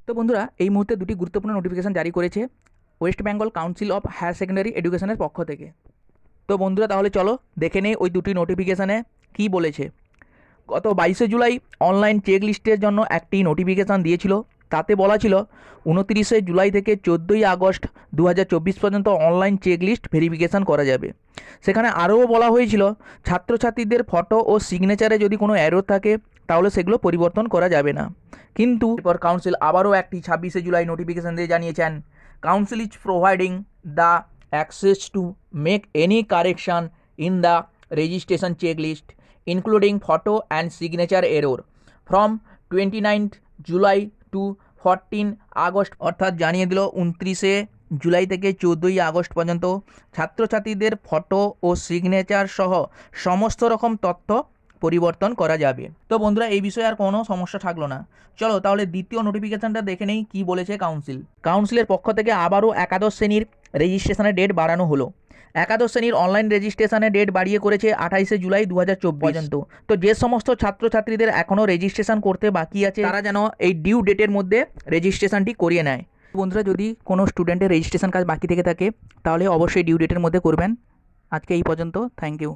তো বন্ধুরা এই মুহূর্তে দুটি গুরুত্বপূর্ণ নোটিফিকেশান জারি করেছে West Bengal council of higher secondary এডুকেশনের পক্ষ থেকে। তো বন্ধুরা তাহলে চলো দেখে নেই ওই দুটি নোটিফিকেশানে কী বলেছে। গত 22শে জুলাই অনলাইন চেক লিস্টের জন্য একটি নোটিফিকেশান দিয়েছিল। তাতে বলা ছিল 29শে জুলাই থেকে 14ই আগস্ট 2024 পর্যন্ত অনলাইন চেক লিস্ট ভেরিফিকেশান করা যাবে। সেখানে আরও বলা হয়েছিল ছাত্রছাত্রীদের ফটো ও সিগনেচারে যদি কোনো এরর থাকে তাহলে সেগুলো পরিবর্তন করা যাবে না। কিন্তু এরপর কাউন্সিল আবারও একটি 26শে জুলাই নোটিফিকেশান দিয়ে জানিয়েছেন council is providing the access to make any correction in the registration check list including photo and signature error from 29th July to 14 August. অর্থাৎ জানিয়ে দিল 29শে জুলাই থেকে 14ই আগস্ট পর্যন্ত ছাত্রছাত্রীদের ফটো ও সিগনেচার সহ সমস্ত রকম তথ্য পরিবর্তন করা যাবে। তো বন্ধুরা এই বিষয়ে আর কোনো সমস্যা থাকলো না। চলো তাহলে দ্বিতীয় নোটিফিকেশানটা দেখে নেই কী বলেছে কাউন্সিলের পক্ষ থেকে আবারও একাদশ শ্রেণীর রেজিস্ট্রেশনের ডেট বাড়ানো হলো। একাদশ শ্রেণীর অনলাইন রেজিস্ট্রেশনের ডেট বাড়িয়ে করেছে 28শে জুলাই 2024 পর্যন্ত। তো যে সমস্ত ছাত্রছাত্রীদের এখনও রেজিস্ট্রেশন করতে বাকি আছে তারা যেন এই ডিউ ডেটের মধ্যে রেজিস্ট্রেশনটি করিয়ে নেয়। বন্ধুরা যদি কোনো স্টুডেন্টের রেজিস্ট্রেশন কাজ বাকি থেকে থাকে তাহলে অবশ্যই ডিউ ডেটের মধ্যে করবেন। আজকে এই পর্যন্ত, থ্যাংক ইউ।